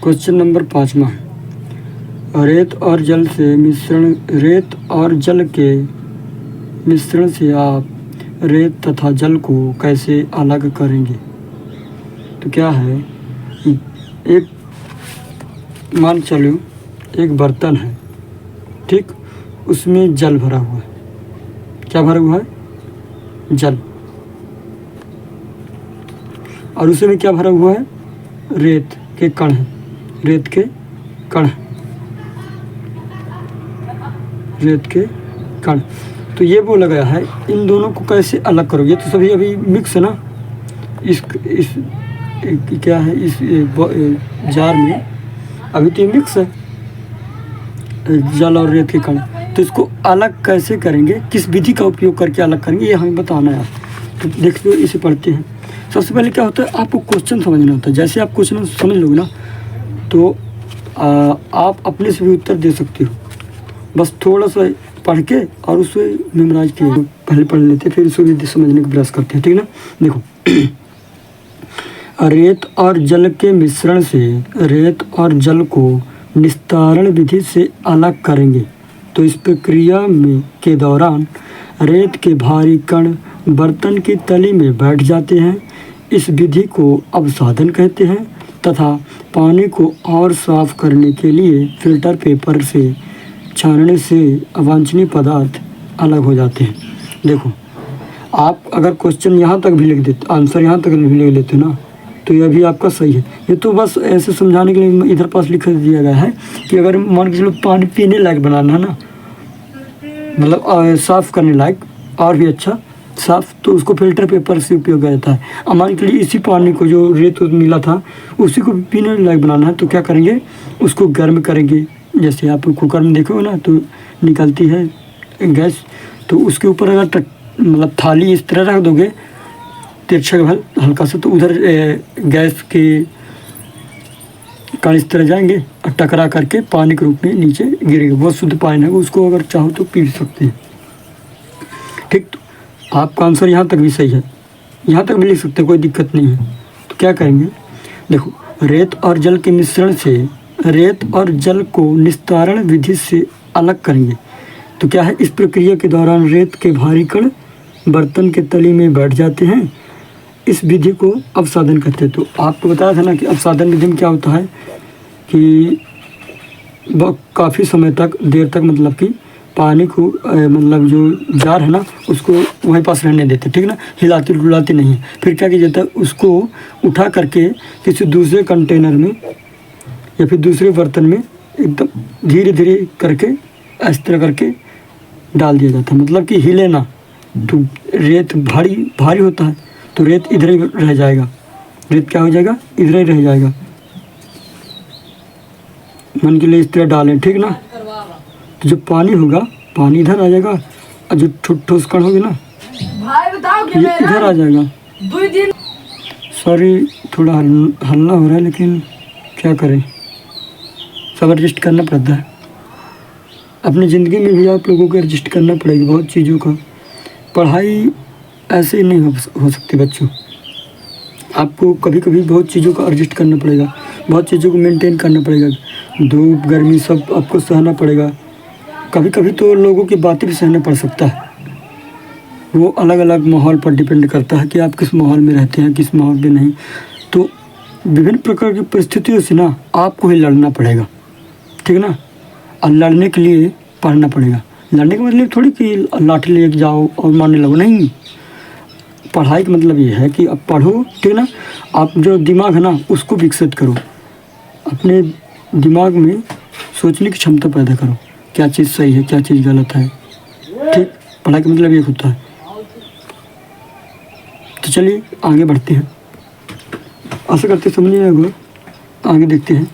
Question number 5वां है, रेत और जल के मिश्रण से आप रेत तथा जल को कैसे अलग करेंगे। तो क्या है, एक मान चलो एक बर्तन है, ठीक, उसमें जल भरा हुआ है। क्या भरा हुआ है? जल। और उसी में क्या भरा हुआ है? रेत के कण है। रेत के कण। तो ये बोला गया है इन दोनों को कैसे अलग करोगे। ये तो सभी अभी मिक्स है ना। इस क्या है, इस जार में अभी तो मिक्स है, जल और रेत के कण। तो इसको अलग कैसे करेंगे, किस विधि का उपयोग करके अलग करेंगे, ये हमें बताना है। तो देखते हो, इसे पढ़ते हैं। सबसे पहले क्या होता है, आपको क्वेश्चन समझना होता है। जैसे आप क्वेश्चन समझ लोगे ना, तो आप अपने से भी उत्तर दे सकते हो। बस थोड़ा सा पढ़ के और उसे मेमोराइज किए, पहले पढ़ लेते फिर उसे भी समझने का प्रयास करते हैं, ठीक ना। देखो, रेत और जल के मिश्रण से रेत और जल को निस्तारण विधि से अलग करेंगे। तो इस प्रक्रिया के दौरान रेत के भारी कण बर्तन की तली में बैठ जाते हैं। इस विधि को अवसादन कहते हैं तथा पानी को और साफ करने के लिए फिल्टर पेपर से छानने से अवांछनीय पदार्थ अलग हो जाते हैं। देखो, आप अगर क्वेश्चन यहाँ तक भी लिख देते, आंसर यहाँ तक भी लिख लेते ना, तो यह भी आपका सही है। ये तो बस ऐसे समझाने के लिए इधर पास लिख दिया गया है कि अगर मान के चलो पानी पीने लायक बनाना है ना, मतलब साफ़ करने लायक और भी अच्छा साफ़, तो उसको फिल्टर पेपर से उपयोग किया जाता है। अब मान के लिए इसी पानी को जो रेत मिला था उसी को पीने लायक बनाना है, तो क्या करेंगे, उसको गर्म करेंगे। जैसे आप कुकर में देखोगे ना, तो निकलती है गैस, तो उसके ऊपर अगर मतलब थाली इस तरह रख दोगे तिरछा हल्का सा, तो उधर गैस के कण इस तरह जाएंगे और टकरा करके पानी के रूप में नीचे गिरेगा। बहुत शुद्ध पानी है, उसको अगर चाहो तो पी सकते हैं, ठीक। तो आपका आंसर यहाँ तक भी सही है, यहाँ तक भी लिख सकते हैं, कोई दिक्कत नहीं है। तो क्या करेंगे, देखो, रेत और जल के मिश्रण से रेत और जल को निस्तारण विधि से अलग करेंगे। तो क्या है, इस प्रक्रिया के दौरान रेत के भारी कण बर्तन के तली में बैठ जाते हैं। इस विधि को अवसादन कहते हैं। तो आपको बताया था ना कि अवसादन विधि में क्या होता है कि काफ़ी समय तक, देर तक, मतलब कि पानी को मतलब जो जार है ना उसको वहीं पास रहने देते, ठीक ना, हिलाते डुलाते नहीं। फिर क्या किया जाता है, उसको उठा करके किसी दूसरे कंटेनर में या फिर दूसरे बर्तन में एकदम धीरे धीरे करके इस तरह करके डाल दिया जाता है, मतलब कि हिले ना। तो रेत भारी होता है, तो रेत इधर ही रह जाएगा। रेत क्या हो जाएगा, इधर ही रह जाएगा। मन के लिए इस तरह डालें, ठीक ना। तो जो पानी होगा, पानी इधर आ जाएगा, और जो ठोस कण होगी ना, ये इधर आ जाएगा। सॉरी, थोड़ा हल्ला हो रहा है, लेकिन क्या करें, सब एडजस्ट करना पड़ता है। अपनी ज़िंदगी में भी आप लोगों को एडजस्ट करना पड़ेगा बहुत चीज़ों का। पढ़ाई ऐसे ही नहीं हो सकती बच्चों। आपको कभी कभी बहुत चीज़ों का एडजस्ट करना पड़ेगा, बहुत चीज़ों को मेंटेन करना पड़ेगा। धूप गर्मी सब आपको सहना पड़ेगा। कभी कभी तो लोगों की बातें भी सहना पड़ सकता है। वो अलग अलग माहौल पर डिपेंड करता है कि आप किस माहौल में रहते हैं, किस माहौल में नहीं। तो विभिन्न प्रकार की परिस्थितियों से ना आपको ही लड़ना पड़ेगा, ठीक ना। और लड़ने के लिए पढ़ना पड़ेगा। लड़ने का मतलब थोड़ी कि लाठी ले जाओ और मारने लगो, नहीं। पढ़ाई का मतलब ये है कि अब पढ़ो, ठीक ना। आप जो दिमाग है ना उसको विकसित करो, अपने दिमाग में सोचने की क्षमता पैदा करो, क्या चीज़ सही है, क्या चीज़ गलत है, ठीक। पढ़ाई का मतलब ये होता है। तो चलिए आगे बढ़ते हैं, आशा करते समझिए, आगे देखते हैं।